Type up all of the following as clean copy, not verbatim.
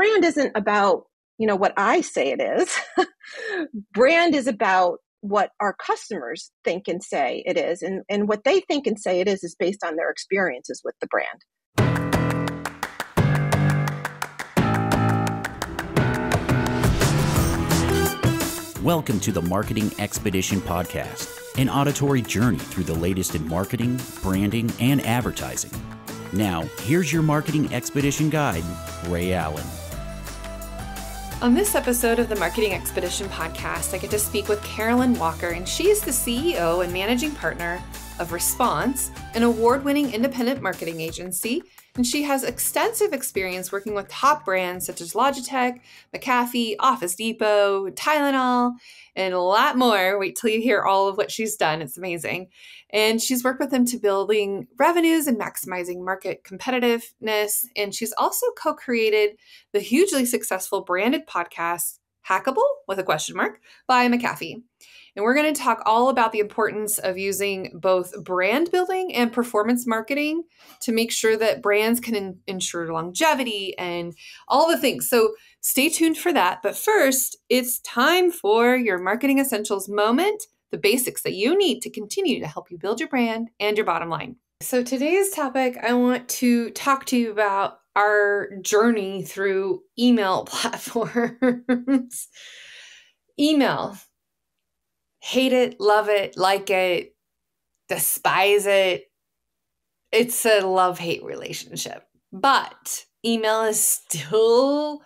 brand isn't about, what I say it is. Brand is about what our customers think and say it is. And what they think and say it is based on their experiences with the brand. Welcome to the Marketing Expedition Podcast, an auditory journey through the latest in marketing, branding, and advertising. Now, here's your Marketing Expedition guide, Ray Allen. On this episode of the Marketing Expedition Podcast, I get to speak with Carolyn Walker, and she is the CEO and managing partner of Response, an award-winning independent marketing agency, and she has extensive experience working with top brands such as Logitech, McAfee, Office Depot, Tylenol, and a lot more. Wait till you hear all of what she's done. It's amazing. And she's worked with them to building revenues and maximizing market competitiveness. And she's also co-created the hugely successful branded podcast, Hackable, with a question mark, by McAfee. And we're going to talk all about the importance of using both brand building and performance marketing to make sure that brands can ensure longevity and all the things. So stay tuned for that. But first, it's time for your Marketing Essentials moment, the basics that you need to continue to help you build your brand and your bottom line. So today's topic, I want to talk to you about our journey through email platforms. Email. Hate it, love it, like it, despise it. It's a love-hate relationship. But email is still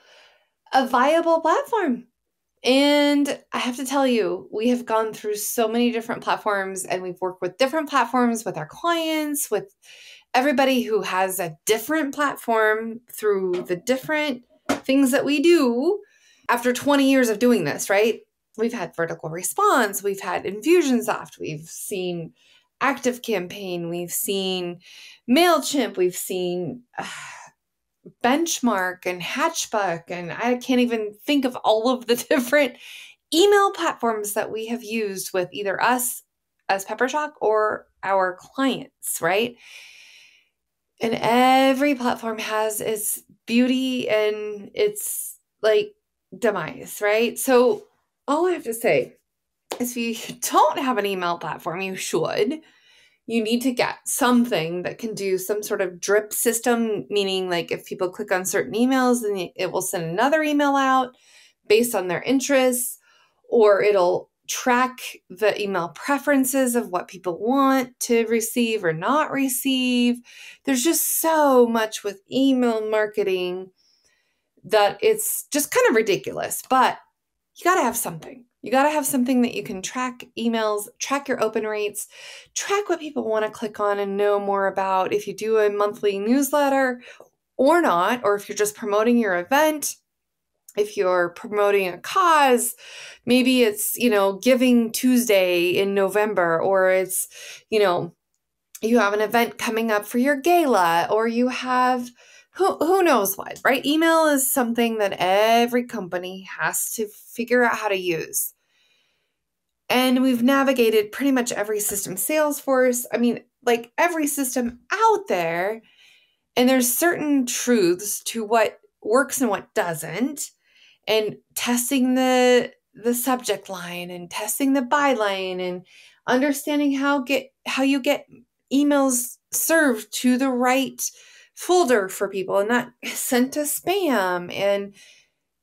a viable platform. And I have to tell you, we have gone through so many different platforms, and we've worked with different platforms with our clients, with everybody who has a different platform through the different things that we do after 20 years of doing this, right? We've had Vertical Response, we've had Infusionsoft, we've seen ActiveCampaign, we've seen MailChimp, we've seen Benchmark and Hatchbuck, and I can't even think of all of the different email platforms that we have used with either us as Peppershock or our clients, right? And every platform has its beauty and its demise, right? So all I have to say is if you don't have an email platform, you should. You need to get something that can do some sort of drip system, meaning if people click on certain emails, then it will send another email out based on their interests, or it'll track the email preferences of what people want to receive or not receive. There's just so much with email marketing that it's just kind of ridiculous, but you got to have something. You got to have something that you can track emails, track your open rates, track what people want to click on and know more about. If you do a monthly newsletter or not, or if you're just promoting your event, if you're promoting a cause, maybe it's, Giving Tuesday in November, or it's, you have an event coming up for your gala, or you have who knows what, right? Email is something that every company has to figure out how to use. And we've navigated pretty much every system, Salesforce, every system out there. And there's certain truths to what works and what doesn't. And testing the subject line and testing the byline and understanding how you get emails served to the right folder for people and not sent to spam, and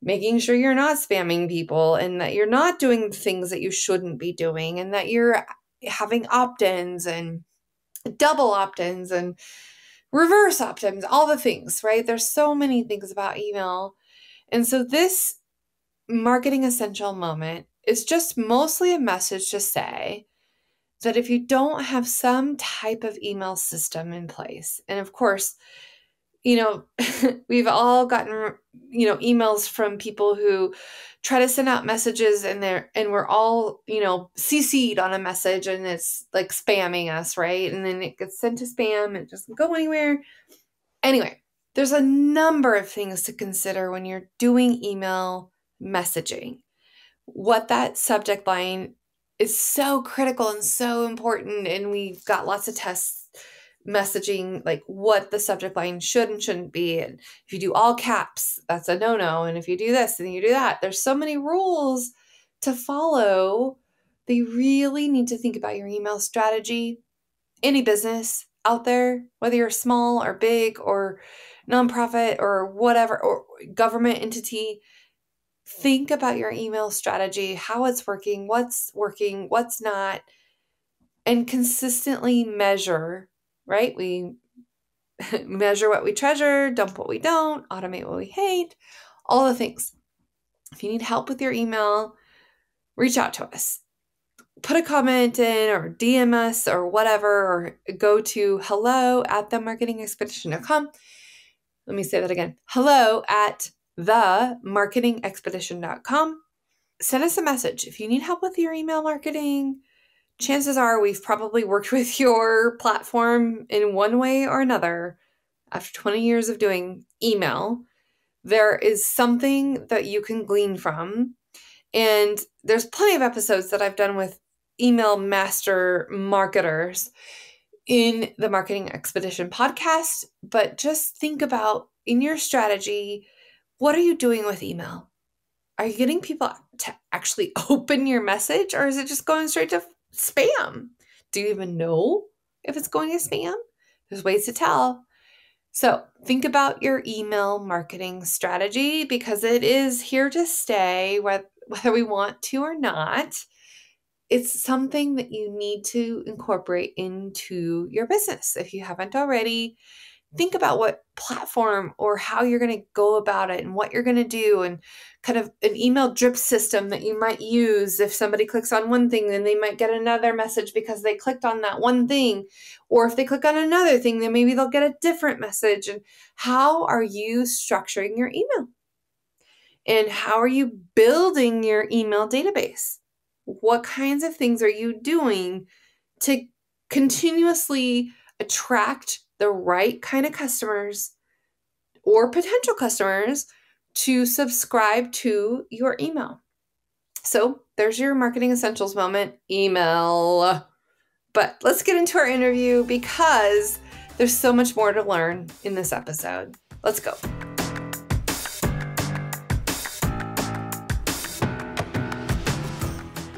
making sure you're not spamming people and that you're not doing things that you shouldn't be doing, and that you're having opt-ins and double opt-ins and reverse opt-ins, all the things, right? There's so many things about email. And so this marketing essential moment is just mostly a message to say that if you don't have some type of email system in place, and of course, we've all gotten, emails from people who try to send out messages and we're all, CC'd on a message, and it's spamming us, right? And then it gets sent to spam and it doesn't go anywhere. Anyway, there's a number of things to consider when you're doing email messaging. What that subject line is so critical and so important. And we've got lots of tests messaging, like what the subject line should and shouldn't be. And if you do all caps, that's a no-no. And if you do this and you do that, there's so many rules to follow. They really need to think about your email strategy. Any business out there, whether you're small or big or nonprofit or whatever, or government entity, think about your email strategy, how it's working, what's not, and consistently measure, right? We measure what we treasure, dump what we don't, automate what we hate, all the things. If you need help with your email, reach out to us. Put a comment in or DM us or whatever, or go to hello@themarketingexpedition.com. Let me say that again. hello@themarketingexpedition.com. Send us a message. If you need help with your email marketing, chances are we've probably worked with your platform in one way or another. After 20 years of doing email, there is something that you can glean from. And there's plenty of episodes that I've done with email master marketers in the Marketing Expedition podcast. But just think about, in your strategy, what are you doing with email? Are you getting people to actually open your message, or is it just going straight to spam? Do you even know if it's going to spam? There's ways to tell. So think about your email marketing strategy, because it is here to stay, whether we want to or not. It's something that you need to incorporate into your business. If you haven't already, think about what platform or how you're going to go about it and what you're going to do, and kind of an email drip system that you might use. If somebody clicks on one thing, then they might get another message because they clicked on that one thing. Or if they click on another thing, then maybe they'll get a different message. And how are you structuring your email? And how are you building your email database? What kinds of things are you doing to continuously attract the right kind of customers or potential customers to subscribe to your email? So there's your marketing essentials moment, email. But let's get into our interview, because there's so much more to learn in this episode. Let's go.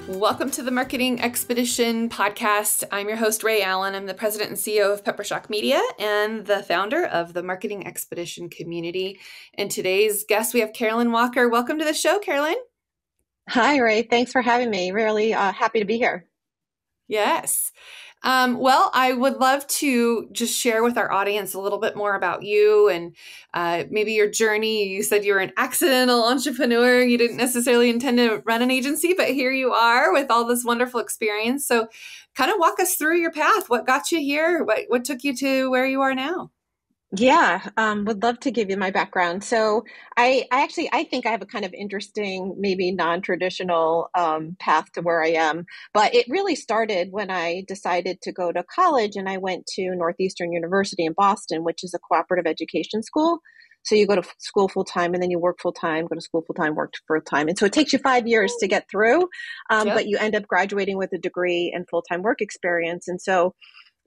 Welcome to the Marketing Expedition podcast. I'm your host, Ray Allen. I'm the president and CEO of Peppershock Media and the founder of the Marketing Expedition community. And today's guest, we have Carolyn Walker. Welcome to the show, Carolyn. Hi, Ray. Thanks for having me. Really happy to be here. Yes. Well, I would love to just share with our audience a little bit more about you and maybe your journey. You said you were an accidental entrepreneur. You didn't necessarily intend to run an agency, but here you are with all this wonderful experience. So kind of walk us through your path. What got you here? What took you to where you are now? Yeah, would love to give you my background. So I think I have a kind of interesting, maybe non-traditional path to where I am. But it really started when I decided to go to college, and I went to Northeastern University in Boston, which is a cooperative education school. So you go to school full time, and then you work full time, go to school full time, work full time. And so it takes you 5 years to get through, but you end up graduating with a degree and full-time work experience. And so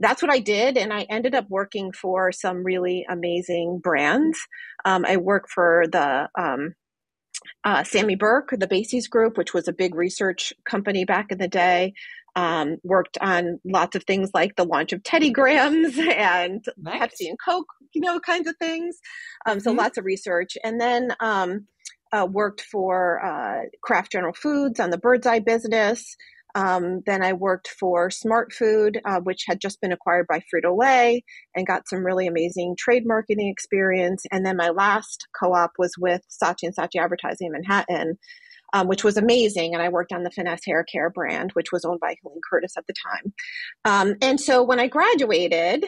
that's what I did. And I ended up working for some really amazing brands. I worked for the Sammy Burke, the Bases Group, which was a big research company back in the day. Worked on lots of things like the launch of Teddy Grahams and Nice. Pepsi and Coke, kinds of things. So lots of research. And then worked for Kraft General Foods on the Bird's Eye business. Then I worked for Smart Food, which had just been acquired by Frito-Lay, and got some really amazing trade marketing experience. And then my last co-op was with Saatchi & Saatchi Advertising in Manhattan, which was amazing. And I worked on the Finesse Hair Care brand, which was owned by Helene Curtis at the time. And so when I graduated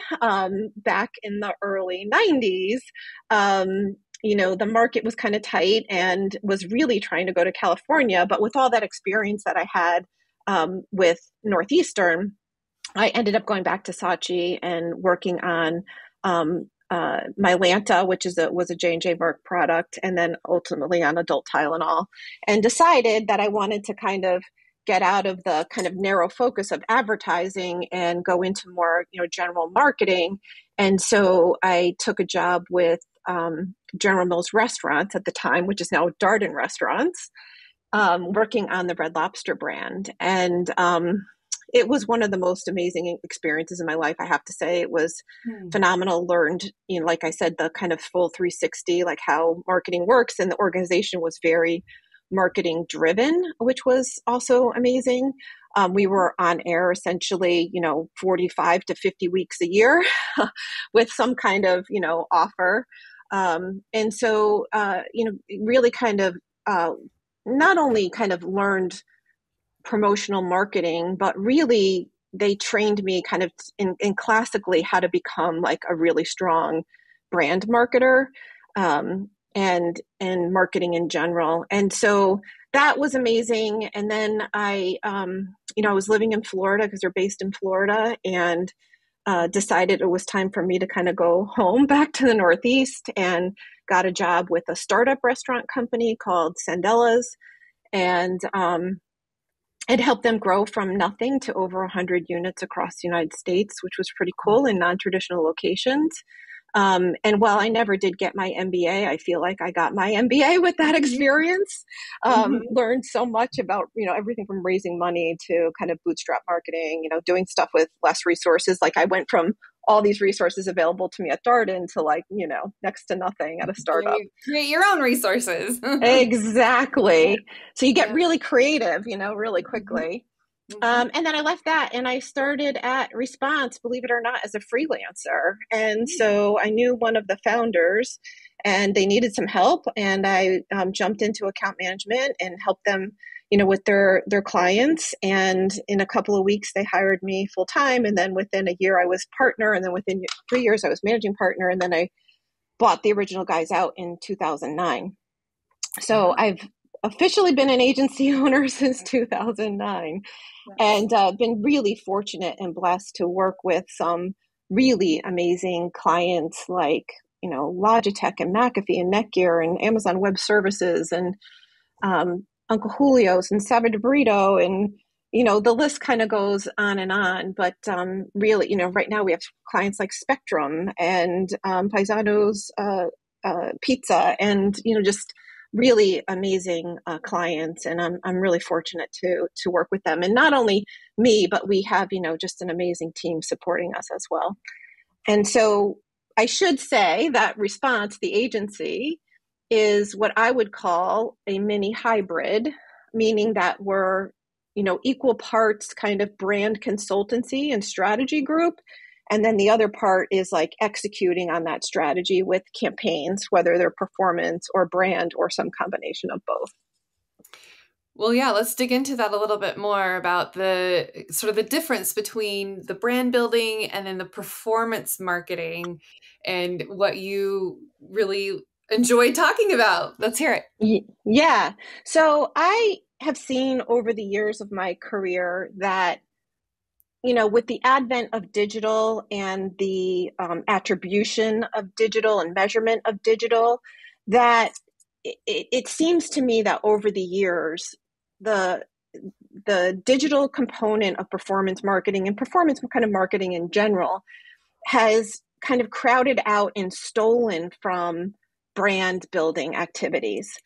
back in the early 90s, the market was kind of tight and was really trying to go to California. But with all that experience that I had with Northeastern, I ended up going back to Saatchi and working on Mylanta, which was a J&J Merck product, and then ultimately on adult Tylenol, and decided that I wanted to kind of get out of the kind of narrow focus of advertising and go into more, general marketing. And so I took a job with General Mills Restaurants at the time, which is now Darden Restaurants, working on the Red Lobster brand. And it was one of the most amazing experiences in my life, I have to say. It was phenomenal. Learned, like I said, the kind of full 360, like how marketing works. And the organization was very marketing driven, which was also amazing. We were on air essentially, 45 to 50 weeks a year with some kind of, offer. And so, really kind of not only kind of learned promotional marketing, but really they trained me kind of in classically how to become like a really strong brand marketer, and marketing in general. And so that was amazing. And then I was living in Florida because they're based in Florida, and decided it was time for me to kind of go home back to the Northeast, and got a job with a startup restaurant company called Sandella's. And it helped them grow from nothing to over 100 units across the United States, which was pretty cool in non-traditional locations. And while I never did get my MBA, I feel like I got my MBA with that experience. Learned so much about, everything from raising money to kind of bootstrap marketing, doing stuff with less resources. Like I went from all these resources available to me at Darden to like, next to nothing at a startup. Create your own resources. Exactly. So you get really creative, really quickly. And then I left that and I started at Response, believe it or not, as a freelancer. And so I knew one of the founders and they needed some help. And I jumped into account management and helped them, with their clients. And in a couple of weeks, they hired me full time. And then within a year, I was partner. And then within 3 years, I was managing partner. And then I bought the original guys out in 2009. So I've officially been an agency owner since 2009. And been really fortunate and blessed to work with some really amazing clients like, Logitech and McAfee and Netgear and Amazon Web Services and Uncle Julio's and Savage Burrito. And, the list kind of goes on and on. But really, right now we have clients like Spectrum and Paisano's Pizza and, just really amazing clients, and I'm really fortunate to work with them. And not only me, but we have just an amazing team supporting us as well. And so I should say that Response, the agency, is what I would call a mini hybrid, meaning that we're equal parts kind of brand consultancy and strategy group. And then the other part is like executing on that strategy with campaigns, whether they're performance or brand or some combination of both. Well, yeah, let's dig into that a little bit more about the sort of the difference between the brand building and then the performance marketing and what you really enjoy talking about. Let's hear it. Yeah. So I have seen over the years of my career that with the advent of digital and the attribution of digital and measurement of digital, that it seems to me that over the years, the digital component of performance marketing and performance kind of marketing in general has kind of crowded out and stolen from brand building activities.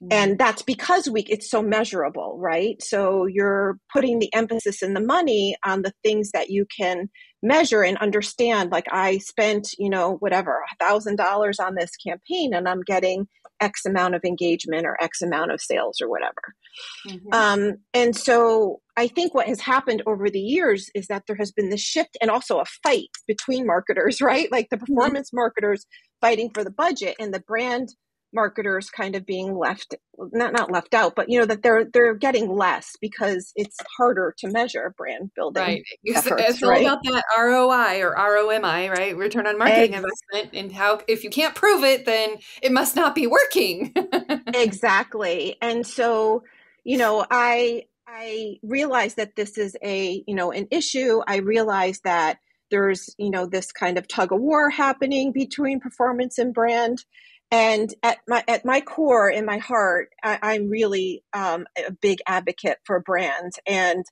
And that's because it's so measurable, right? So you're putting the emphasis and the money on the things that you can measure and understand. Like I spent, whatever, $1,000 on this campaign and I'm getting X amount of engagement or X amount of sales or whatever. And so I think what has happened over the years is that there has been this shift and also a fight between marketers, right? Like the performance marketers fighting for the budget and the brand marketers kind of being not left out, but that they're getting less because it's harder to measure brand building. Right. Efforts, it's all about that ROI or ROMI, right? Return on marketing investment. And how, if you can't prove it, then it must not be working. Exactly. And so, I realize that this is an issue. I realize that there's, this kind of tug of war happening between performance and brand. And at my core, in my heart, I'm really a big advocate for brands, and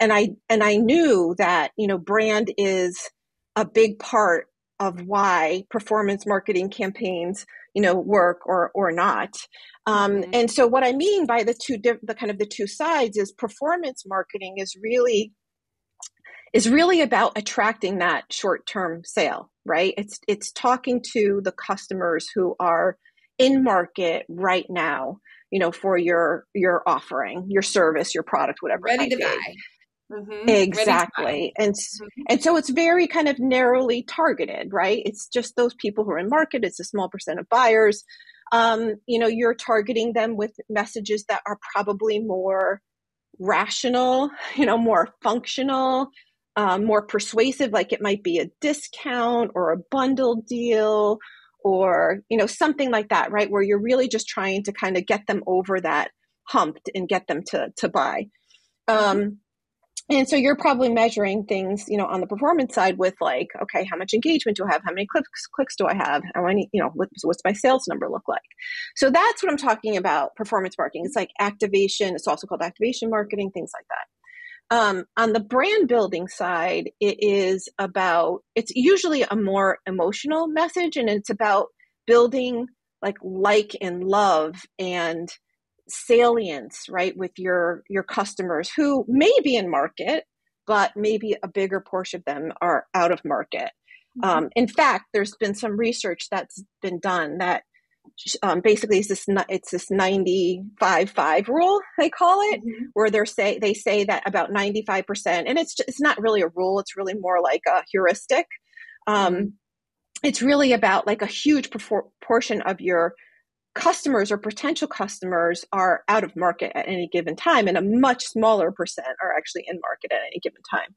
I knew that, you know, brand is a big part of why performance marketing campaigns, you know, work or not. And so what I mean by the two sides is performance marketing is really about attracting that short-term sale, right? It's talking to the customers who are in market right now, you know, for your offering, your service, your product, whatever it Ready might to be. buy. Ready to buy. Exactly. And so it's very kind of narrowly targeted, right? It's just those people who are in market. It's a small percent of buyers. You know, you're targeting them with messages that are probably more rational, you know, more functional, more persuasive, like it might be a discount or a bundle deal or, you know, something like that, right? Where you're really just trying to kind of get them over that hump and get them to buy. And so you're probably measuring things, you know, on the performance side with like, okay, how much engagement do I have? How many clicks do I have? How many, you know, what's my sales number look like? So that's what I'm talking about. Performance marketing. It's like activation. It's also called activation marketing, things like that. On the brand building side, it's usually a more emotional message, and it's about building like and love and salience, right, with your customers who may be in market, but maybe a bigger portion of them are out of market. In fact, there's been some research that's been done that basically it's this 95-5 rule, they call it, where they say that about 95%, and it's not really a rule, it's really more like a heuristic. It's really about like a huge portion of your customers or potential customers are out of market at any given time, and a much smaller percent are actually in market at any given time,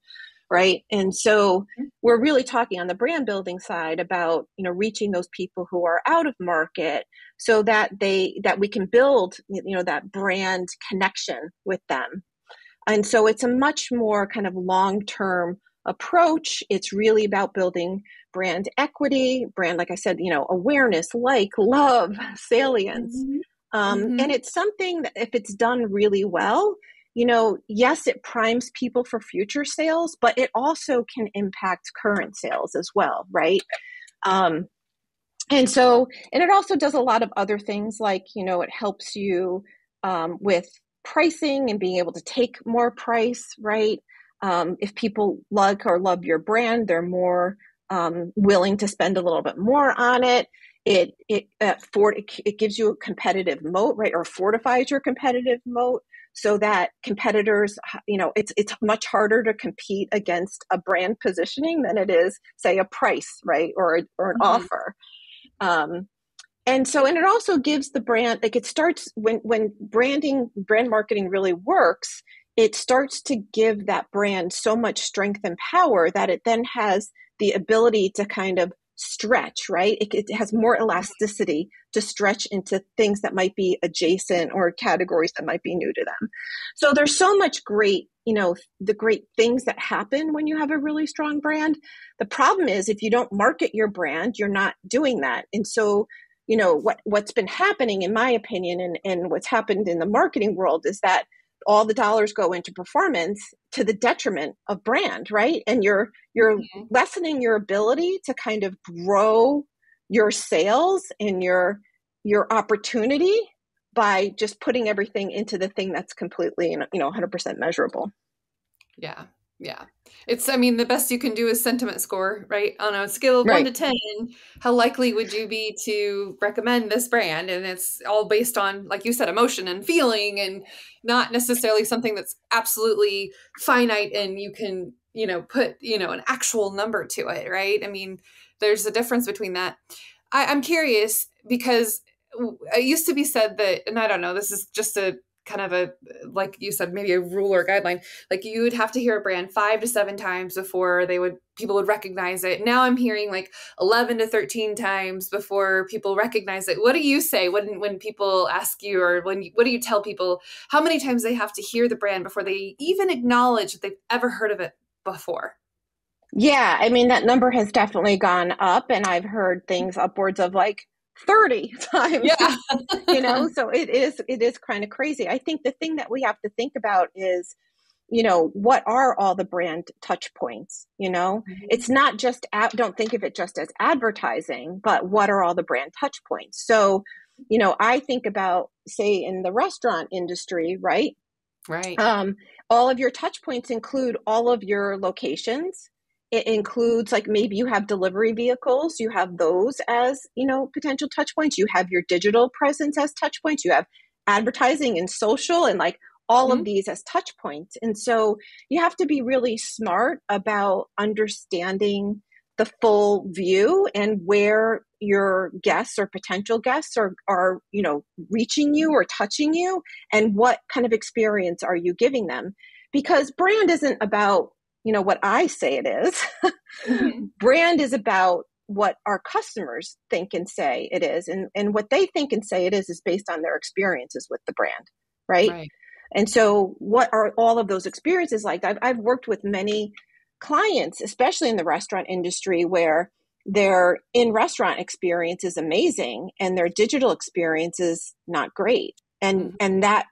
right? And so we're really talking on the brand building side about, you know, reaching those people who are out of market so that we can build, you know, that brand connection with them. And so it's a much more kind of long-term approach. It's really about building brand equity, like I said, you know, awareness, like, love, salience. And it's something that if it's done really well, you know, yes, it primes people for future sales, but it also can impact current sales as well, right? And it also does a lot of other things, like, you know, it helps you with pricing and being able to take more price, right? If people like or love your brand, they're more willing to spend a little bit more on it. It gives you a competitive moat, right? Or fortifies your competitive moat so that competitors, you know, it's much harder to compete against a brand positioning than it is, say, a price, right? Or an offer. And it also gives the brand, like, it starts when brand marketing really works, it starts to give that brand so much strength and power that it then has the ability to kind of stretch, right? It has more elasticity to stretch into things that might be adjacent or categories that might be new to them. So there's so much great, you know, the great things that happen when you have a really strong brand. The problem is if you don't market your brand, you're not doing that. And so, you know, what's been happening, in my opinion, and what's happened in the marketing world is that all the dollars go into performance to the detriment of brand, right? And you're lessening your ability to kind of grow your sales and your opportunity by just putting everything into the thing that's completely, you know, 100% measurable. Yeah. Yeah. It's, I mean, the best you can do is sentiment score, right? On a scale of 1 to 10, how likely would you be to recommend this brand? And it's all based on, like you said, emotion and feeling, and not necessarily something that's absolutely finite and you can, you know, put, you know, an actual number to it, right? I mean, there's a difference between that. I'm curious because it used to be said that, and I don't know, this is just a kind of a, like you said, maybe a rule or guideline, like you would have to hear a brand 5 to 7 times before people would recognize it. Now I'm hearing like 11 to 13 times before people recognize it. What do you say when people ask you, or what do you tell people how many times they have to hear the brand before they even acknowledge that they've ever heard of it before? Yeah, I mean, that number has definitely gone up, and I've heard things upwards of like 30 times. Yeah. So it is kind of crazy. I think the thing that we have to think about is, what are all the brand touch points? It's not just, don't think of it just as advertising, but what are all the brand touch points? So, I think about, say, in the restaurant industry, right? Right. All of your touch points include all of your locations. It includes, like, maybe you have delivery vehicles, you have those as, potential touch points. You have your digital presence as touch points. You have advertising and social and like all of these as touch points. And so you have to be really smart about understanding the full view and where your guests or potential guests are reaching you or touching you, and what kind of experience are you giving them? Because brand isn't about, what I say it is. Brand is about what our customers think and say it is. And what they think and say it is based on their experiences with the brand, right? And so what are all of those experiences like? I've worked with many clients, especially in the restaurant industry, where their in-restaurant experience is amazing and their digital experience is not great. And that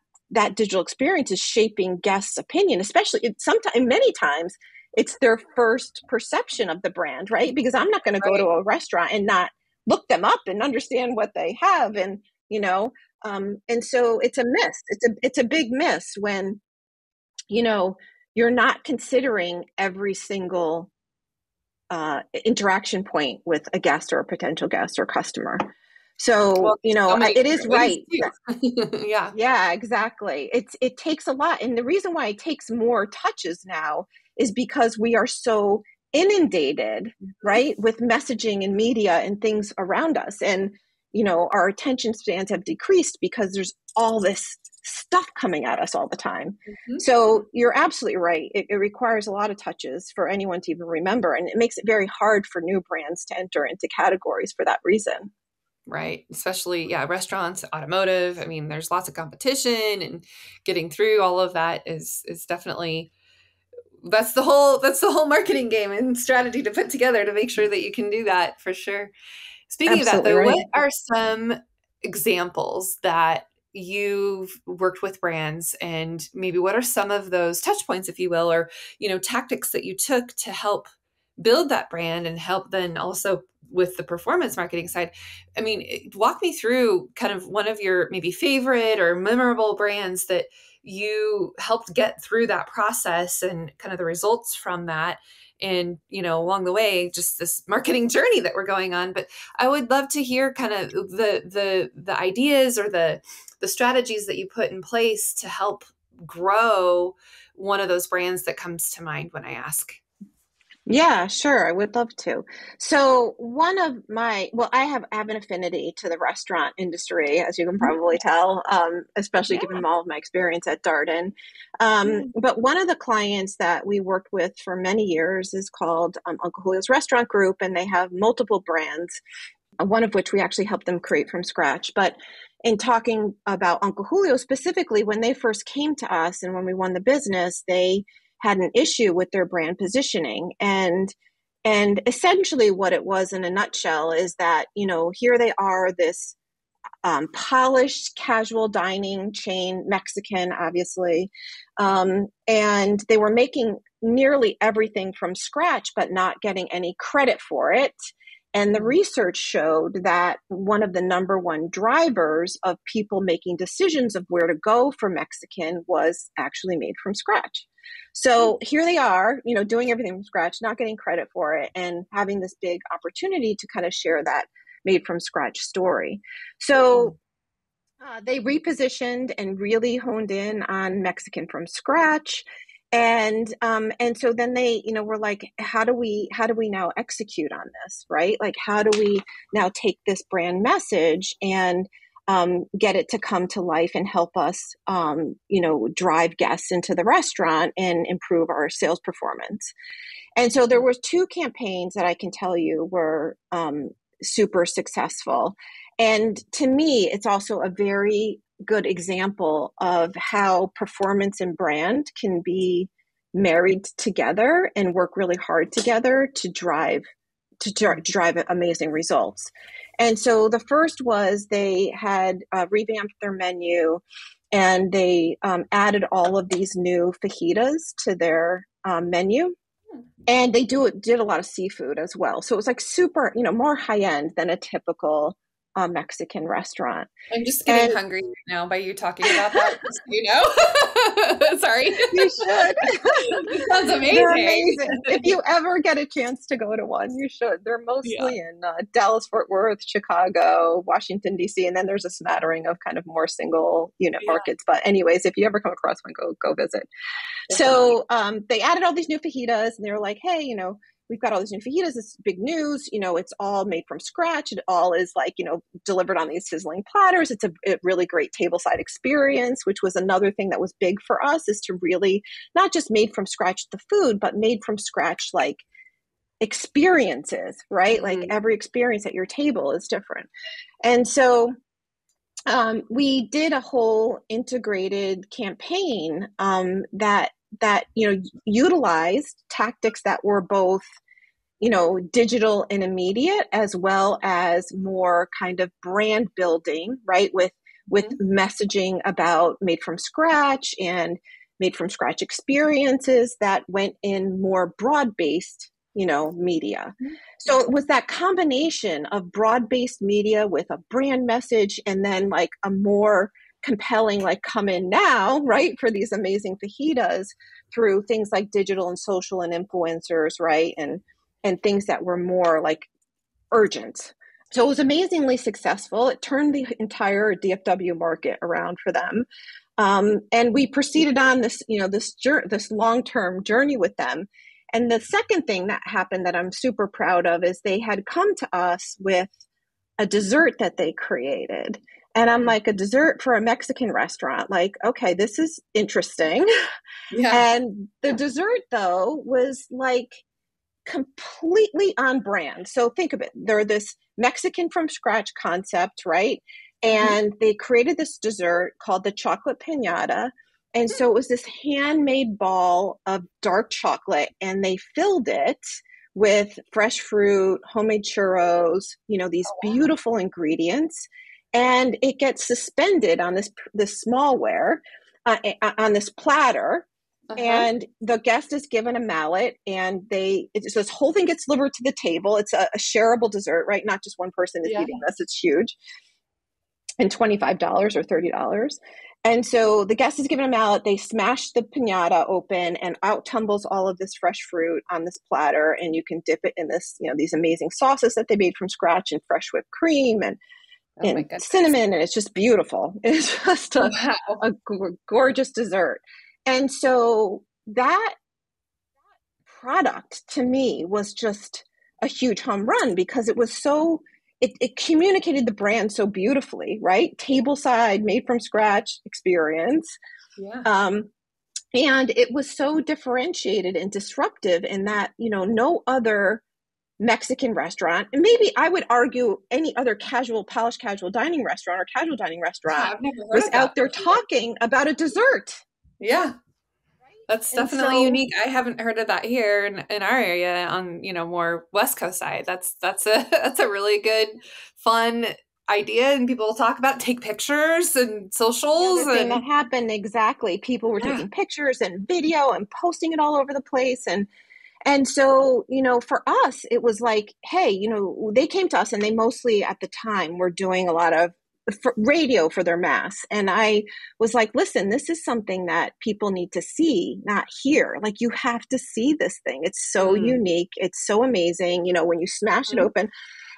digital experience is shaping guests' opinion, especially many times it's their first perception of the brand, right? Because I'm not going to go to a restaurant and not look them up and understand what they have. And, and so it's a miss. It's a big miss when, you're not considering every single interaction point with a guest or a potential guest or customer. So, it is right. Yeah, exactly. It takes a lot. And the reason why it takes more touches now is because we are so inundated, right, with messaging and media and things around us. And, our attention spans have decreased because there's all this stuff coming at us all the time. So you're absolutely right. It requires a lot of touches for anyone to even remember. And it makes it very hard for new brands to enter into categories for that reason. Right. Especially, restaurants, automotive. I mean, there's lots of competition, and getting through all of that is definitely, that's the whole marketing game and strategy to put together to make sure that you can do that, for sure. Speaking Absolutely of that, though, right. what are some examples that you've worked with brands, and maybe what are some of those touch points, if you will, or, tactics that you took to help build that brand and help then also with the performance marketing side? I mean, walk me through kind of one of your maybe favorite or memorable brands that you helped get through that process and kind of the results from that. And, along the way, just this marketing journey that we're going on. But I would love to hear kind of the ideas or the strategies that you put in place to help grow one of those brands that comes to mind when I ask. Yeah, sure. I would love to. So I have an affinity to the restaurant industry, as you can probably tell, especially given all of my experience at Darden. But one of the clients that we worked with for many years is called Uncle Julio's Restaurant Group, and they have multiple brands, one of which we actually helped them create from scratch. But in talking about Uncle Julio specifically, when they first came to us and when we won the business, they had an issue with their brand positioning. And essentially what it was in a nutshell is that, here they are, this polished casual dining chain, Mexican, obviously. And they were making nearly everything from scratch, but not getting any credit for it. And the research showed that one of the number one drivers of people making decisions of where to go for Mexican was actually made from scratch. So here they are, doing everything from scratch, not getting credit for it, and having this big opportunity to kind of share that made from scratch story. So they repositioned and really honed in on Mexican from scratch. And so then they, were like, how do we now execute on this, right? Like, how do we now take this brand message and get it to come to life and help us, drive guests into the restaurant and improve our sales performance? And so there were two campaigns that I can tell you were super successful. And to me, it's also a very good example of how performance and brand can be married together and work really hard together to drive amazing results. And so the first was they had revamped their menu, and they added all of these new fajitas to their menu. And they did a lot of seafood as well. So it was like super, more high end than a typical Mexican restaurant. I'm just getting hungry right now by you talking about that. Sorry. You should. It sounds amazing. They're amazing. If you ever get a chance to go to one, you should. They're mostly in Dallas, Fort Worth, Chicago, Washington, D.C., and then there's a smattering of kind of more single unit markets. But anyways, if you ever come across one, go visit. Definitely. So they added all these new fajitas, and they were like, hey, we've got all these new fajitas. It's big news. It's all made from scratch. It all is delivered on these sizzling platters. It's a really great tableside experience, which was another thing that was big for us, is to really not just made from scratch the food, but made from scratch experiences, right? Mm-hmm. Like every experience at your table is different. And so we did a whole integrated campaign that utilized tactics that were both, digital and immediate, as well as more kind of brand building, right? With messaging about made from scratch and made from scratch experiences that went in more broad-based, media. So it was that combination of broad-based media with a brand message, and then a more compelling, come in now, right, for these amazing fajitas through things like digital and social and influencers, right, and things that were more urgent. So it was amazingly successful. It turned the entire DFW market around for them, and we proceeded on this, this long-term journey with them. And the second thing that happened that I'm super proud of is they had come to us with a dessert that they created. And I'm like, a dessert for a Mexican restaurant? Okay, this is interesting. Yeah. And the dessert, though, was completely on brand. So think of it. They're this Mexican from scratch concept, right? And they created this dessert called the chocolate piñata. And so it was this handmade ball of dark chocolate, and they filled it with fresh fruit, homemade churros, these beautiful ingredients. And it gets suspended on this smallware, on this platter. And the guest is given a mallet, and this whole thing gets delivered to the table. It's a shareable dessert, right? Not just one person is eating this. It's huge. And $25 or $30. And so the guest is given a mallet, they smash the piñata open, and out tumbles all of this fresh fruit on this platter. And you can dip it in this, these amazing sauces that they made from scratch, and fresh whipped cream and cinnamon. And it's just beautiful. It's just a gorgeous dessert. And so that product to me was just a huge home run, because it was so, it communicated the brand so beautifully, right? Tableside, made from scratch experience. Yeah. And it was so differentiated and disruptive in that, no other Mexican restaurant, and maybe I would argue any other polished casual dining restaurant or casual dining restaurant was out there talking about a dessert. Yeah. That's definitely unique. I haven't heard of that here in our area on, more West Coast side. That's a really good, fun idea, and people will talk about, take pictures and socials. And that happened, exactly. People were taking pictures and video and posting it all over the place. And so, for us, it was like, hey, they came to us, and they mostly at the time were doing a lot of radio for their mass. And I was like, listen, this is something that people need to see, not hear. You have to see this thing. It's so unique. It's so amazing, when you smash it open.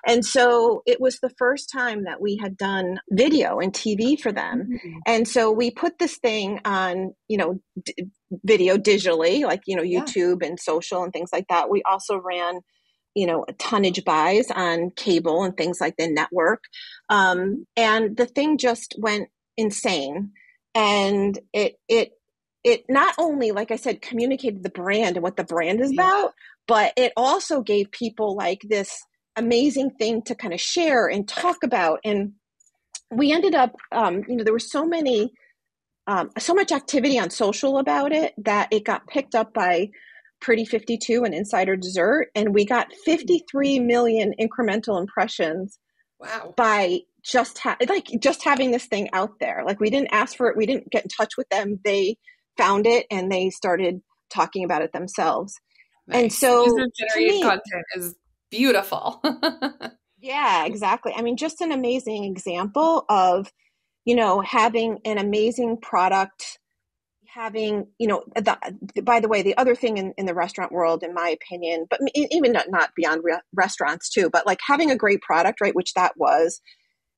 And so it was the first time that we had done video and TV for them. And so we put this thing on, video digitally, YouTube and social and things like that. We also ran tonnage buys on cable and things like the network. And the thing just went insane. And it not only, like I said, communicated the brand and what the brand is about, but it also gave people this amazing thing to kind of share and talk about. And we ended up, there was so much activity on social about it that it got picked up by Pretty 52 and Insider Dessert, and we got 53 million incremental impressions Wow. by just just having this thing out there. Like, we didn't ask for it. We didn't get in touch with them. They found it and they started talking about it themselves. And Nice. so to User-generated me, content is beautiful. yeah, exactly. I mean, just an amazing example of, having an amazing product, having, by the way, the other thing in the restaurant world, in my opinion, but even not beyond restaurants too, but like having a great product, right? Which that was,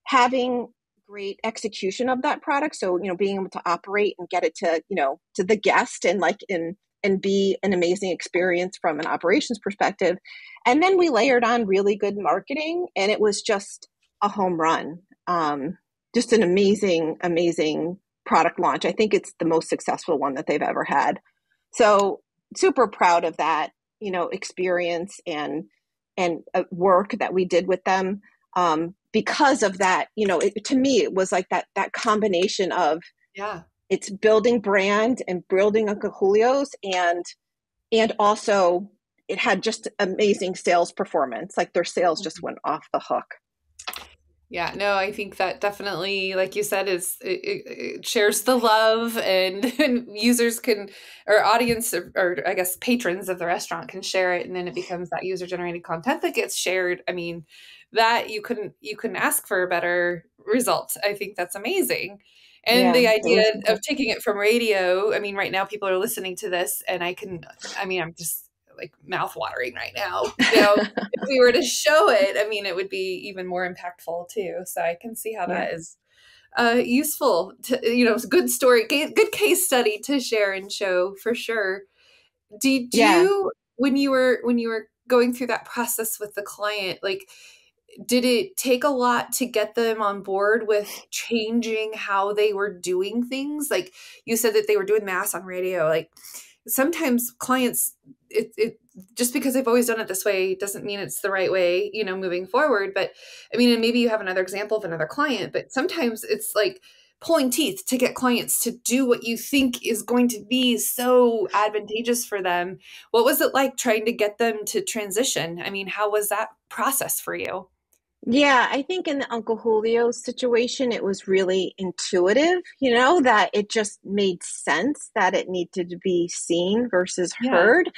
having great execution of that product. So, being able to operate and get it to, to the guest, and and be an amazing experience from an operations perspective. And then we layered on really good marketing, and it was just a home run. Just an amazing, amazing product launch. I think it's the most successful one that they've ever had. So super proud of that, experience and work that we did with them. Because of that, to me, it was like that combination of, Yeah. it's building brand and building Uncle Julio's, and also it had just amazing sales performance. Like, their sales just went off the hook. Yeah, no, I think that definitely, like you said, it shares the love, and users can, or audience, or I guess patrons of the restaurant can share it, and then it becomes that user generated content that gets shared. I mean, that you couldn't ask for a better result. I think that's amazing. And Yeah, the it was. idea of taking it from radio, I mean, right now people are listening to this, and I'm just like mouth watering right now. If we were to show it, I mean, it would be even more impactful too. So I can see how Yeah. that is useful to, it's a good story, good case study to share and show for sure. Did Yeah. you, when you were going through that process with the client, like, did it take a lot to get them on board with changing how they were doing things? Like, you said that they were doing mass on radio. Like, sometimes clients, it just because they've always done it this way doesn't mean it's the right way, moving forward. But I mean, and maybe you have another example of another client, but sometimes it's like pulling teeth to get clients to do what you think is going to be so advantageous for them. What was it like trying to get them to transition? I mean, how was that process for you? Yeah, I think in the Uncle Julio situation, it was really intuitive, that it just made sense that it needed to be seen versus Yeah. heard.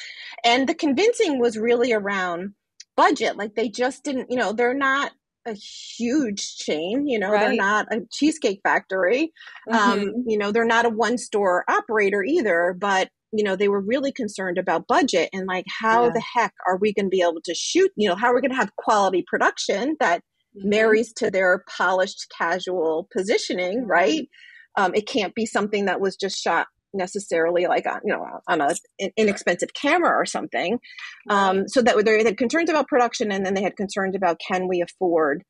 And the convincing was really around budget. Like, they just didn't, they're not a huge chain, they're Right. not a cheesecake factory. Hmm. They're not a one store operator either, but they were really concerned about budget and like, how Yeah. the heck are we going to be able to shoot, how are we going to have quality production that Hmm. marries to their polished casual positioning, right? It can't be something that was just shot necessarily like on an inexpensive camera or something. Right. So that they had concerns about production, and then they had concerns about, can we afford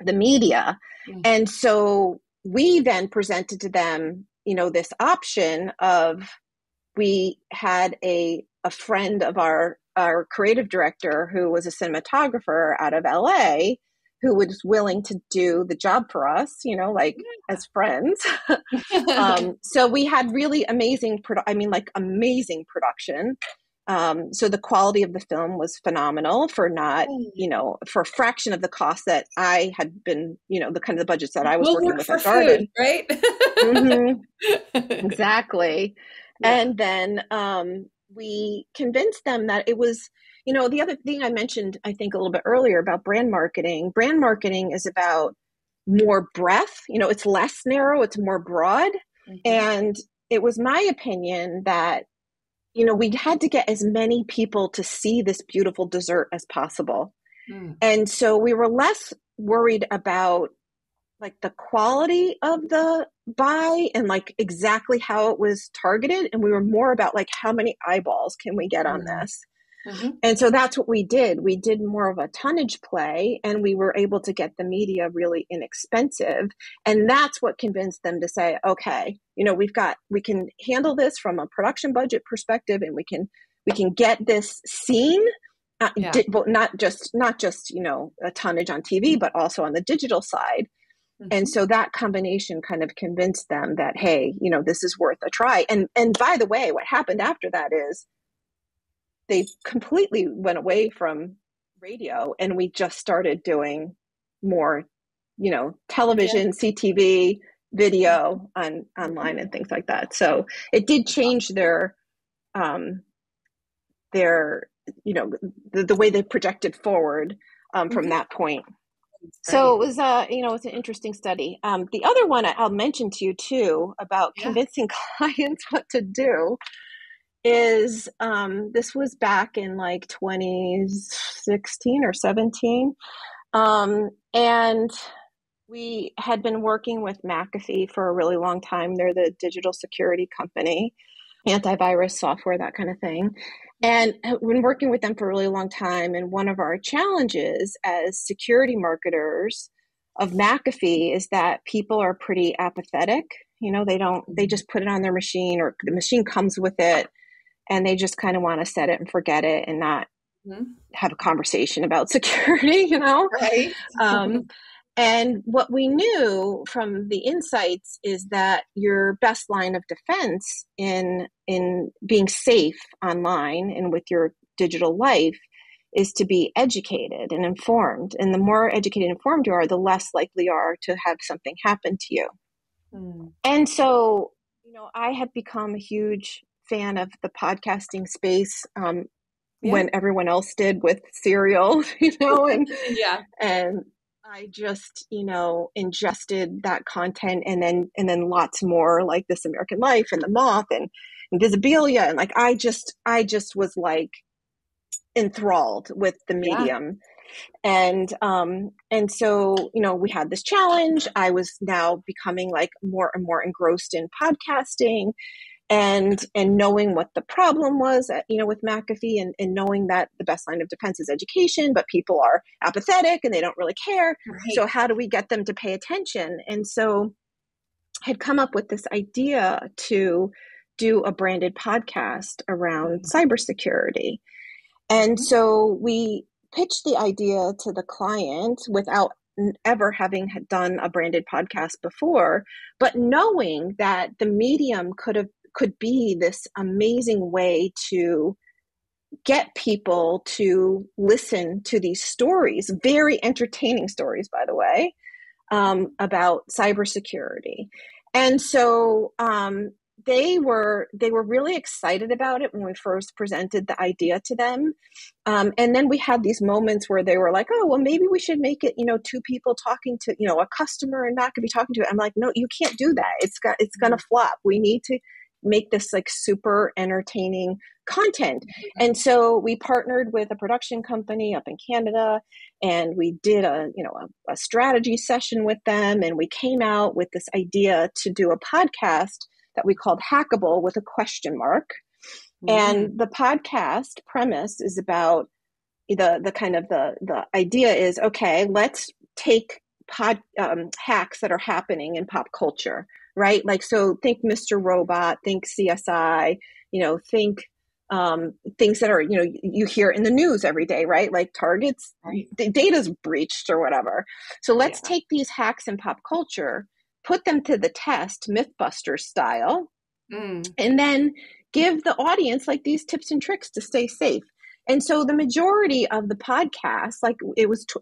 the media? Mm. And so we then presented to them, this option of, we had a friend of our creative director who was a cinematographer out of LA, who was willing to do the job for us, like, as friends. So we had really amazing, amazing production. So the quality of the film was phenomenal for not, for a fraction of the cost that I had been, the kind of the budgets that I was We'll working work with for at food, Garden. right? Mm-hmm. Exactly. Yeah. And then we convinced them that it was, the other thing I mentioned, I think a little bit earlier about brand marketing. Brand marketing is about more breadth, it's less narrow, it's more broad. Hmm. And it was my opinion that, we had to get as many people to see this beautiful dessert as possible. Mm. And so we were less worried about like the quality of the buy and like exactly how it was targeted, and we were more about like, how many eyeballs can we get on Mm. this? Hmm. And so that's what we did more of a tonnage play, and we were able to get the media really inexpensive. And that's what convinced them to say, okay, we can handle this from a production budget perspective, and we can get this seen, Yeah. but not just a tonnage on TV, but also on the digital side. And Hmm. so that combination kind of convinced them that, hey, this is worth a try. And by the way, what happened after that is they completely went away from radio, and we just started doing more, television, CTV, video online and things like that. So it did change the way they projected forward from that point. So it was it's an interesting study. The other one I'll mention to you too about convincing clients what to do is this was back in like 2016 or 17. And we had been working with McAfee for a really long time. They're the digital security company, antivirus software, that kind of thing. And we've been working with them for a really long time. And one of our challenges as security marketers of McAfee is that people are pretty apathetic. They just put it on their machine, or the machine comes with it, and they just kind of want to set it and forget it and not have a conversation about security, Right. And what we knew from the insights is that your best line of defense in being safe online and with your digital life is to be educated and informed. And the more educated and informed you are, the less likely you are to have something happen to you. And so, I had become a huge fan of the podcasting space when everyone else did with Serial, and I just, ingested that content and then lots more, like This American Life and The Moth and Invisibilia. And like, I just was like enthralled with the medium. And so, we had this challenge. I was now becoming like more and more engrossed in podcasting and knowing what the problem was, with McAfee, and knowing that the best line of defense is education, but people are apathetic and they don't really care. Right. So how do we get them to pay attention? And so I had come up with this idea to do a branded podcast around cybersecurity. And so we pitched the idea to the client without ever having done a branded podcast before, but knowing that the medium could be this amazing way to get people to listen to these stories, very entertaining stories, by the way, about cybersecurity. And so they were really excited about it when we first presented the idea to them. And then we had these moments where they were like, oh, well, maybe we should make it, two people talking to, a customer and McAfee talking to it. I'm like, no, you can't do that. It's going to flop. We need to make this like super entertaining content. And so we partnered with a production company up in Canada, and we did a strategy session with them. And we came out with this idea to do a podcast that we called Hackable with a question mark. And the podcast premise is about the kind of the idea is, okay, let's take hacks that are happening in pop culture, right? Like, so think Mr. Robot, think CSI, think things that are, you hear in the news every day, right? Like Target's the data's breached or whatever. So let's take these hacks in pop culture, put them to the test, Mythbusters style, and then give the audience like these tips and tricks to stay safe. And so the majority of the podcast, like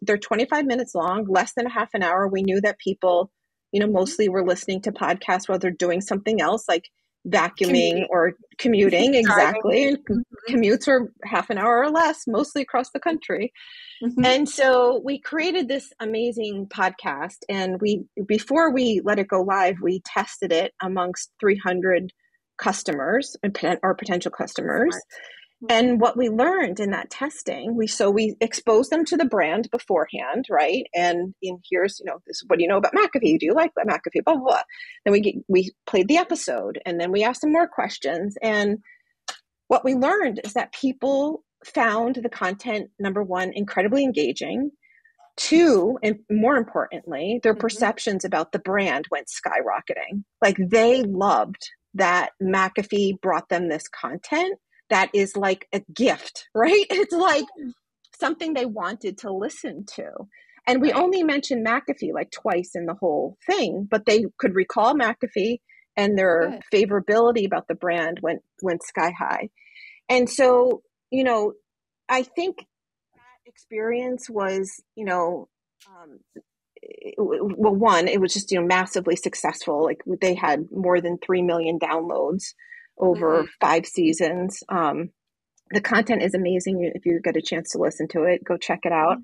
they're 25 minutes long, less than a half an hour. We knew that people, mostly were listening to podcasts while they're doing something else, like vacuuming or commuting. Exactly. And commutes are half an hour or less, mostly across the country. And so we created this amazing podcast, and before we let it go live, we tested it amongst 300 customers or potential customers. And what we learned in that testing, we exposed them to the brand beforehand, right? And here's, this, what do you know about McAfee? Do you like McAfee? Blah, blah, blah. Then we played the episode, and then we asked them more questions. And what we learned is that people found the content, number one, incredibly engaging. Two, and more importantly, their perceptions about the brand went skyrocketing. Like, they loved that McAfee brought them this content that is like a gift, right? It's like something they wanted to listen to. And we only mentioned McAfee like twice in the whole thing, but they could recall McAfee, and their favorability about the brand went sky high. And so, I think that experience was, well, one, it was just, massively successful. Like they had more than 3 million downloads over 5 seasons. The content is amazing. If you get a chance to listen to it, go check it out.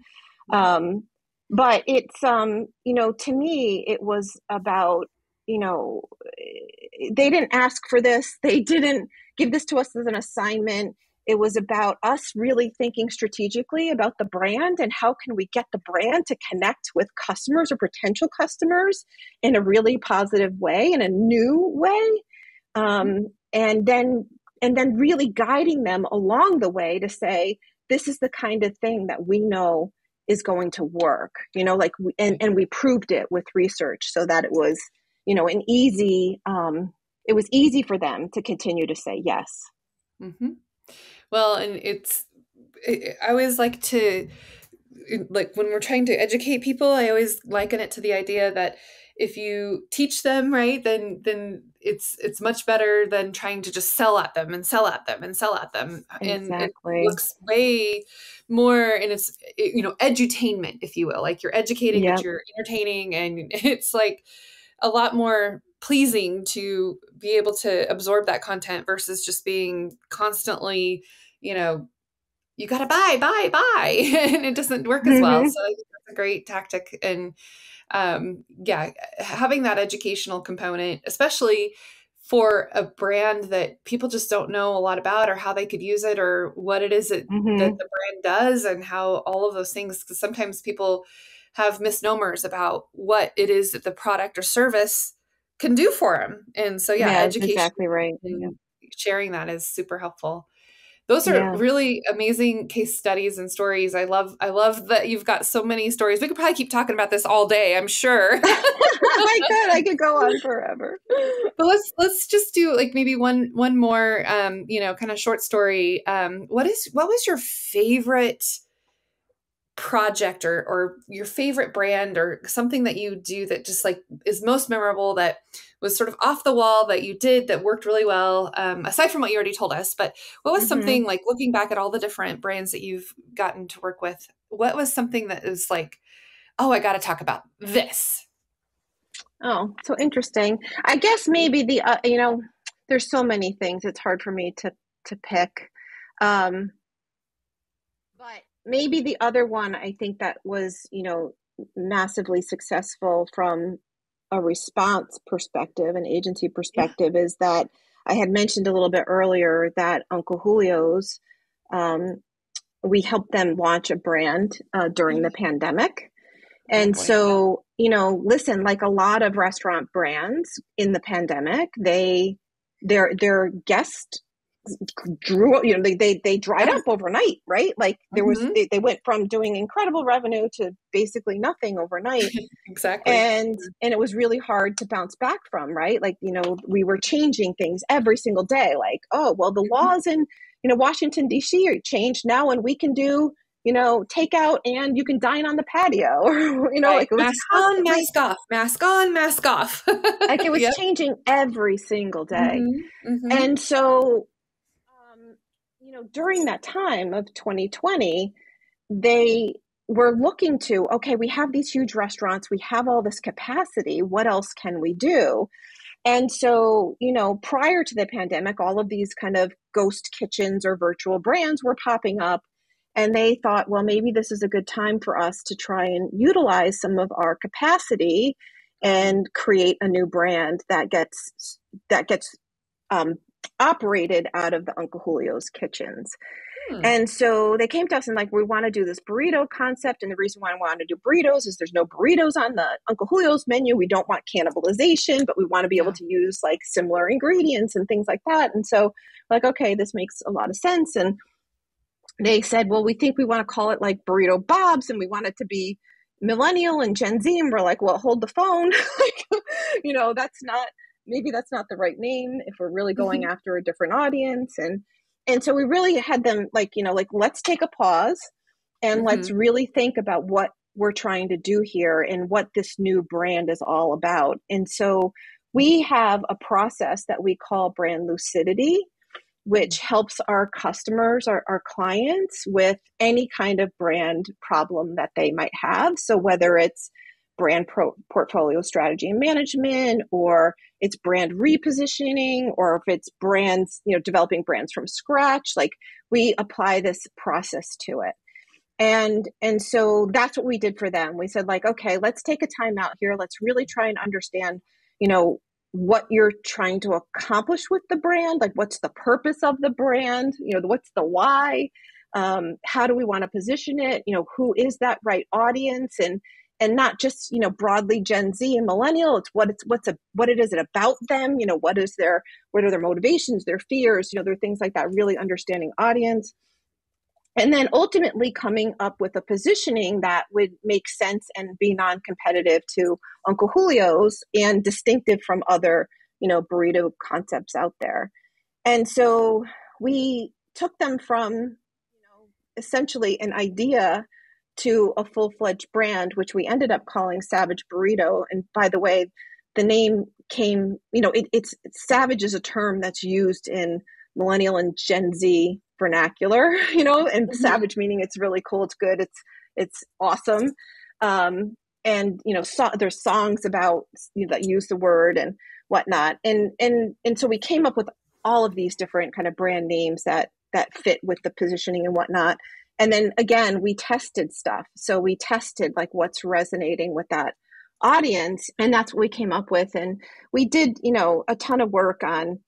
But it's, to me, it was about, they didn't ask for this. They didn't give this to us as an assignment. It was about us really thinking strategically about the brand and how can we get the brand to connect with customers or potential customers in a really positive way, in a new way. And then really guiding them along the way to say, this is the kind of thing that we know is going to work, and we proved it with research so that it was, an easy, it was easy for them to continue to say yes. Well, and I always like to, like when we're trying to educate people, I always liken it to the idea that if you teach them, right, then it's much better than trying to just sell at them and sell at them and sell at them. Exactly. And it looks way more, and it's, edutainment, if you will, like you're educating, but you're entertaining, and it's like a lot more pleasing to be able to absorb that content versus just being constantly, you got to buy, and it doesn't work as well. So I think that's a great tactic. And having that educational component, especially for a brand that people just don't know a lot about, or how they could use it, or what it is that the brand does, and how all of those things, because sometimes people have misnomers about what it is that the product or service can do for them. And so, education, exactly right. And sharing that is super helpful. Those are really amazing case studies and stories. I love that you've got so many stories. We could probably keep talking about this all day, I'm sure. I could go on forever. But let's just do like maybe one more kind of short story. What was your favorite project or your favorite brand, or something that you do that just like is most memorable, that was sort of off the wall, that you did that worked really well, aside from what you already told us? But what was something, like looking back at all the different brands that you've gotten to work with, what was something that is like, oh, I got to talk about this? Oh, so interesting. I guess maybe there's so many things. It's hard for me to pick. But maybe the other one, I think that was, massively successful from a response perspective, an agency perspective, is that I had mentioned a little bit earlier that Uncle Julio's, we helped them launch a brand during the pandemic. And so, listen, like a lot of restaurant brands in the pandemic, their guest drew, they dried up overnight, right? Like there was, they went from doing incredible revenue to basically nothing overnight. Exactly. And it was really hard to bounce back from, right? Like, we were changing things every single day. Like, oh, well, the laws in, Washington, D.C. are changed now, and we can do, takeout, and you can dine on the patio, or, like it was mask on, mask off, mask on, mask off. Like it was changing every single day. And so, during that time of 2020, they were looking to, okay, we have these huge restaurants, we have all this capacity, what else can we do? And so, prior to the pandemic, all of these kind of ghost kitchens or virtual brands were popping up. And they thought, well, maybe this is a good time for us to try and utilize some of our capacity and create a new brand that gets operated out of the Uncle Julio's kitchens. And so they came to us and like, we want to do this burrito concept. And the reason why I want to do burritos is there's no burritos on the Uncle Julio's menu. We don't want cannibalization, but we want to be able to use like similar ingredients and things like that. And so like, okay, this makes a lot of sense. And they said, well, we think we want to call it like Burrito Bob's, and we want it to be millennial and Gen Z. And we're like, well, hold the phone. Maybe that's not the right name if we're really going after a different audience. And so we really had them like, let's take a pause and let's really think about what we're trying to do here and what this new brand is all about. And so we have a process that we call brand lucidity. which helps our customers, our clients with any kind of brand problem that they might have. So whether it's brand portfolio strategy and management, or it's brand repositioning, or if it's brands, developing brands from scratch, like we apply this process to it. And so that's what we did for them. We said, like, okay, let's take a time out here. Let's really try and understand, what you're trying to accomplish with the brand. Like, what's the purpose of the brand? What's the why? How do we want to position it? Who is that right audience? And not just, broadly Gen Z and millennial. It's what it is about them. What are their motivations, their fears? There are things like that. Really understanding audience. And then ultimately coming up with a positioning that would make sense and be non-competitive to Uncle Julio's and distinctive from other, burrito concepts out there. And so we took them from, essentially an idea to a full-fledged brand, which we ended up calling Savage Burrito. And by the way, the name came, it's Savage is a term that's used in millennial and Gen Z vernacular, and savage meaning it's really cool, it's good, it's awesome. And there's songs about that use the word and whatnot. And so we came up with all of these different kind of brand names that fit with the positioning and whatnot. And then again, we tested stuff. So we tested like what's resonating with that audience, and that's what we came up with. And we did, a ton of work on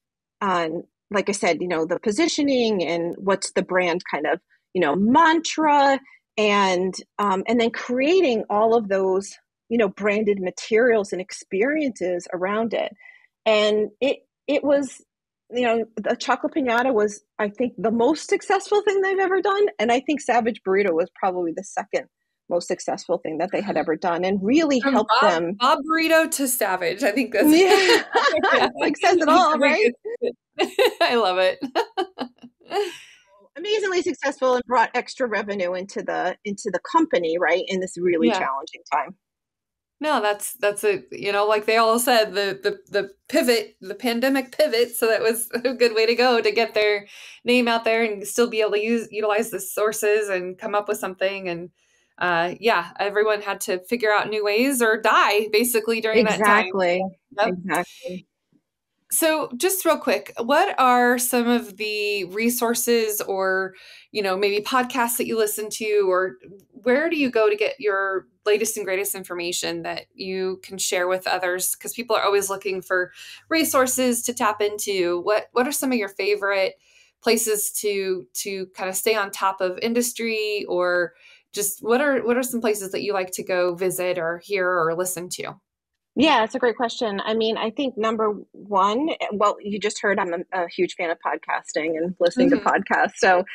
like I said, the positioning and what's the brand kind of, mantra, and then creating all of those, branded materials and experiences around it. And it was, the chocolate piñata was, I think, the most successful thing they've ever done. And I think Savage Burrito was probably the second most successful thing that they had ever done, and really helped them. Bob Burrito to Savage. I think that's like says it all, right? I love it. Amazingly successful and brought extra revenue into the company, right? In this really challenging time. No, that's a, like they all said, the pivot, the pandemic pivot. So that was a good way to go to get their name out there and still be able to utilize the sources and come up with something. And everyone had to figure out new ways or die basically during that time. Yep. Exactly. So just real quick, what are some of the resources or, maybe podcasts that you listen to, or where do you go to get your latest and greatest information that you can share with others? Because people are always looking for resources to tap into. What are some of your favorite places to kind of stay on top of industry, or just what are some places that you like to go visit or hear or listen to? Yeah, it's a great question. I mean, I think number one, well, you just heard I'm a huge fan of podcasting and listening to podcasts. So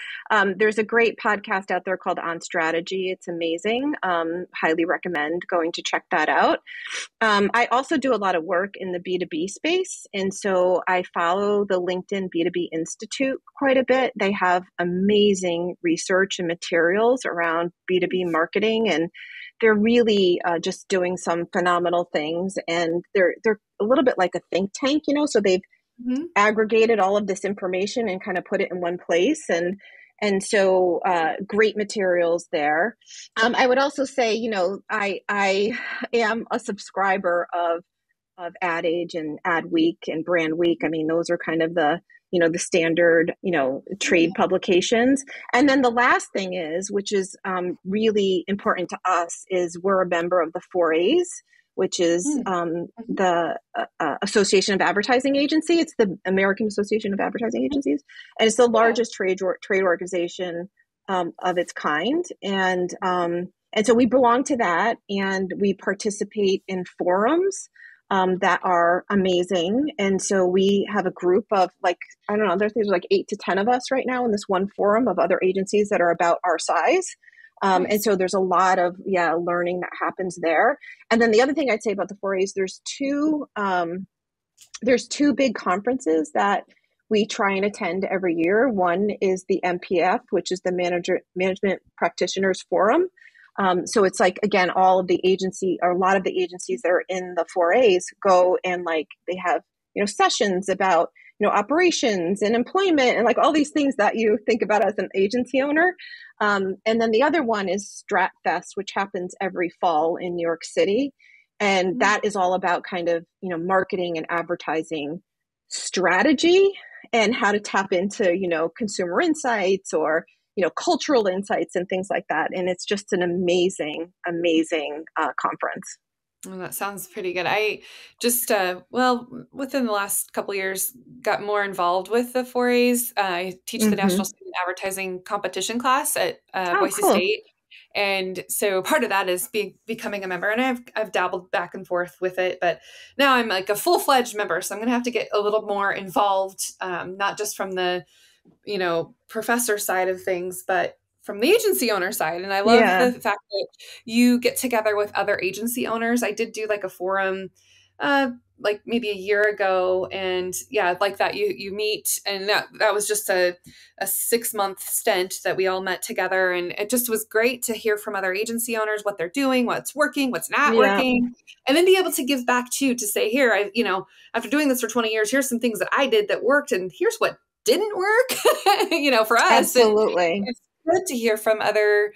there's a great podcast out there called On Strategy. It's amazing. Highly recommend going to check that out. I also do a lot of work in the B2B space. And so I follow the LinkedIn B2B Institute quite a bit. They have amazing research and materials around B2B marketing, and they're really just doing some phenomenal things, and they're a little bit like a think tank, so they've aggregated all of this information and kind of put it in one place, and so great materials there. I would also say, I am a subscriber of Ad Age and Ad Week and Brand Week. I mean, those are kind of the standard, trade publications. And then the last thing is, which is really important to us, is we're a member of the 4As, which is the Association of Advertising Agency. It's the American Association of Advertising Agencies. And it's the largest trade organization of its kind. And so we belong to that, and we participate in forums that are amazing. And so we have a group of there's 8 to 10 of us right now in this one forum of other agencies that are about our size. And so there's a lot of, learning that happens there. And then the other thing I'd say about the 4As, there's two big conferences that we try and attend every year. One is the MPF, which is the Management Practitioners Forum. So it's like, again, all of the agency, or a lot of the agencies that are in the 4As go and they have, sessions about, operations and employment and like all these things that you think about as an agency owner. And then the other one is Stratfest, which happens every fall in New York City. And that is all about kind of, marketing and advertising strategy and how to tap into, consumer insights or, cultural insights and things like that. And it's just an amazing, amazing conference. Well, that sounds pretty good. I just, within the last couple of years, got more involved with the 4As. I teach the National Student Advertising Competition class at Boise Cool. State. And so part of that is becoming a member. And I've dabbled back and forth with it, but now I'm like a full-fledged member. So I'm going to have to get a little more involved, not just from the, professor side of things, but from the agency owner side. And I love the fact that you get together with other agency owners. I did do like a forum, like maybe a year ago. And yeah, like that you meet, and that was just a 6-month stint that we all met together. And it just was great to hear from other agency owners, what they're doing, what's working, what's not working, and then be able to give back to say, here, after doing this for 20 years, here's some things that I did that worked, and here's what didn't work, for us. Absolutely. And it's good to hear from other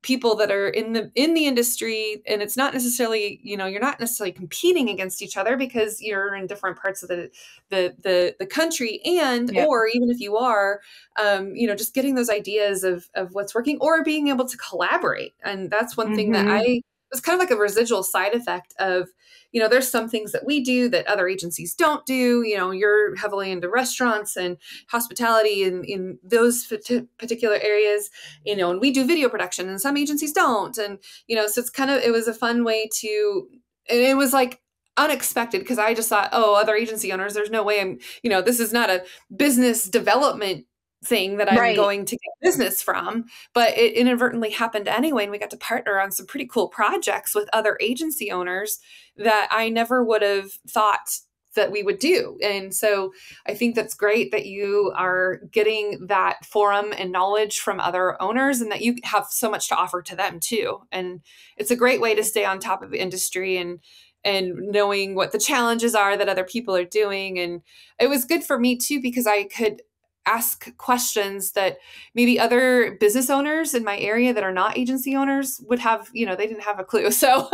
people that are in the industry, and it's not necessarily, you're not necessarily competing against each other because you're in different parts of the country, and or even if you are, just getting those ideas of what's working or being able to collaborate. And that's one thing that it's kind of like a residual side effect of, there's some things that we do that other agencies don't do. You're heavily into restaurants and hospitality and in those particular areas, and we do video production and some agencies don't. And, so it was a fun way and it was like unexpected because I just thought, other agency owners, there's no way this is not a business development thing that I'm going to get business from, but it inadvertently happened anyway. And we got to partner on some pretty cool projects with other agency owners that I never would have thought that we would do. And so I think that's great that you are getting that forum and knowledge from other owners and that you have so much to offer to them too. And it's a great way to stay on top of the industry and knowing what the challenges are that other people are doing. And it was good for me too, because I could ask questions that maybe other business owners in my area that are not agency owners would have, they didn't have a clue. So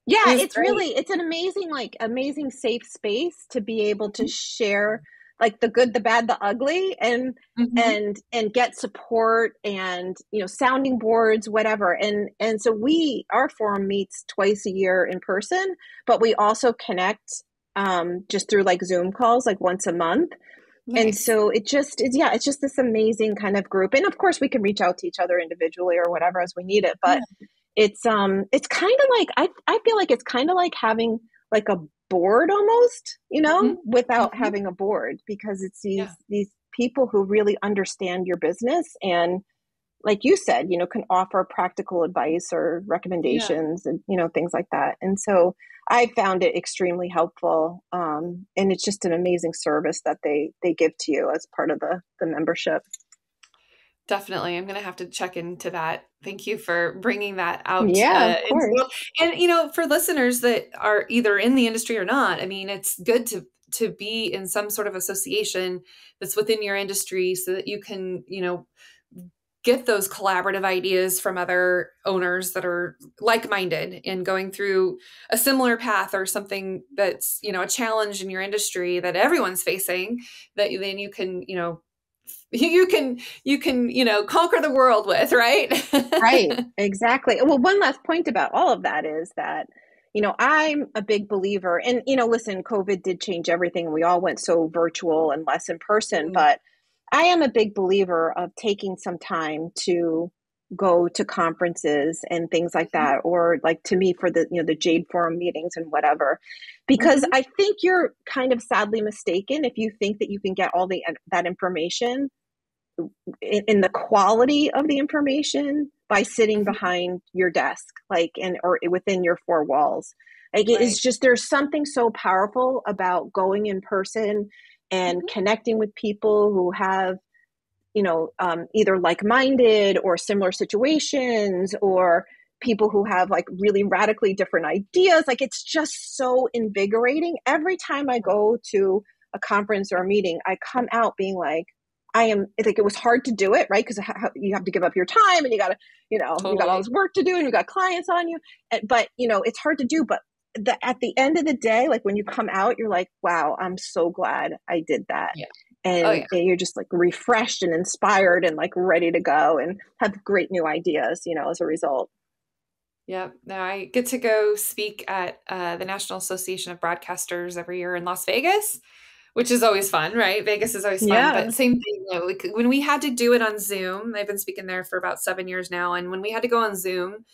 yeah, it's an amazing safe space to be able to share like the good, the bad, the ugly, and get support and, sounding boards, whatever. And so our forum meets twice a year in person, but we also connect just through like Zoom calls, like once a month. Nice. And so it's just this amazing kind of group. And of course we can reach out to each other individually or whatever as we need it. But it's kind of like, I feel like it's kind of like having like a board almost, without having a board, because it's these people who really understand your business. And like you said, can offer practical advice or recommendations and, things like that. And so I found it extremely helpful. And it's just an amazing service that they give to you as part of the membership. Definitely. I'm going to have to check into that. Thank you for bringing that out. Yeah, of course. And, for listeners that are either in the industry or not, I mean, it's good to be in some sort of association that's within your industry so that you can, get those collaborative ideas from other owners that are like-minded and going through a similar path or something that's, a challenge in your industry that everyone's facing, that then you can, you can, conquer the world with, right? Right. Exactly. Well, one last point about all of that is that, I'm a big believer and, listen, COVID did change everything. We all went so virtual and less in person, but I am a big believer of taking some time to go to conferences and things like that, or like to me for the, the Jade Forum meetings and whatever, because I think you're kind of sadly mistaken if you think that you can get all that information in the quality of the information by sitting behind your desk, or within your four walls. Like it's just, there's something so powerful about going in person and connecting with people who have, either like-minded or similar situations, or people who have like really radically different ideas. Like it's just so invigorating. Every time I go to a conference or a meeting, I come out being like, it was hard to do it, right? Because you have to give up your time, and you got to, you got all this work to do, and you got clients on you. But, it's hard to do. But at the end of the day, like when you come out, you're like, wow, I'm so glad I did that. Yeah. And you're just like refreshed and inspired and like ready to go and have great new ideas, as a result. Yep. Now I get to go speak at the National Association of Broadcasters every year in Las Vegas, which is always fun, right? Vegas is always fun, but same thing. When we had to do it on Zoom, I've been speaking there for about 7 years now. And when we had to go on Zoom,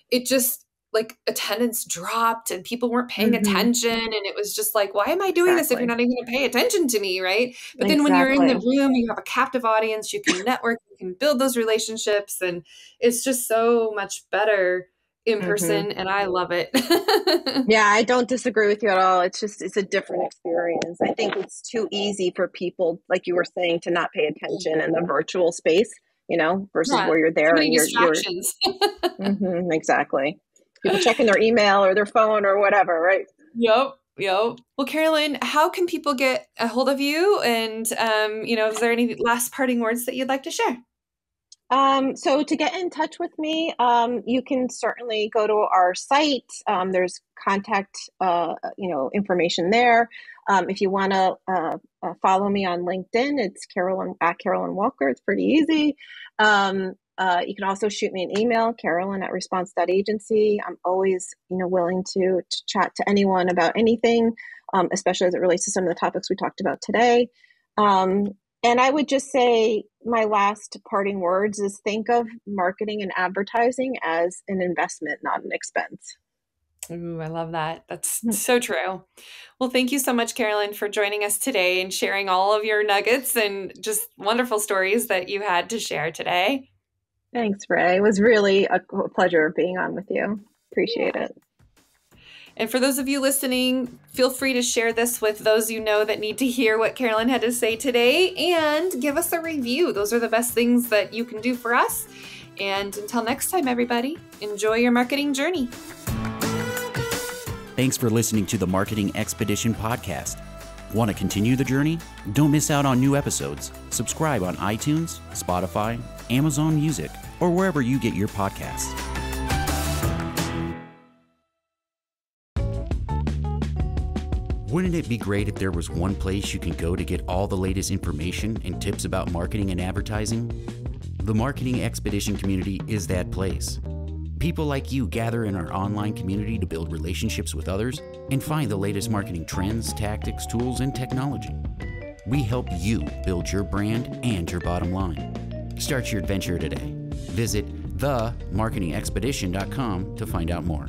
it just like attendance dropped and people weren't paying attention. And it was just like, why am I doing this if you're not even going to pay attention to me? Right. But then when you're in the room, you have a captive audience, you can network, you can build those relationships. And it's just so much better in person, and I love it. Yeah, I don't disagree with you at all. It's a different experience. I think it's too easy for people, like you were saying, to not pay attention in the virtual space, versus where you're there and distractions. Exactly. People checking their email or their phone or whatever, right? Yep. Well, Carolyn, how can people get a hold of you? And, is there any last parting words that you'd like to share? So to get in touch with me, you can certainly go to our site. There's contact, information there. If you want to follow me on LinkedIn, it's Carolyn Walker. It's pretty easy. You can also shoot me an email, carolyn@response.agency. I'm always, willing to chat to anyone about anything, especially as it relates to some of the topics we talked about today. And I would just say my last parting words is think of marketing and advertising as an investment, not an expense. Ooh, I love that. That's so true. Well, thank you so much, Carolyn, for joining us today and sharing all of your nuggets and just wonderful stories that you had to share today. Thanks, Ray. It was really a pleasure being on with you. Appreciate it. And for those of you listening, feel free to share this with those you know that need to hear what Carolyn had to say today, and give us a review. Those are the best things that you can do for us. And until next time, everybody, enjoy your marketing journey. Thanks for listening to the Marketing Expedition podcast. Want to continue the journey? Don't miss out on new episodes. Subscribe on iTunes, Spotify, Amazon Music, or wherever you get your podcasts. Wouldn't it be great if there was one place you can go to get all the latest information and tips about marketing and advertising? The Marketing Expedition community is that place. People like you gather in our online community to build relationships with others and find the latest marketing trends, tactics, tools, and technology. We help you build your brand and your bottom line. Start your adventure today. Visit themarketingexpedition.com to find out more.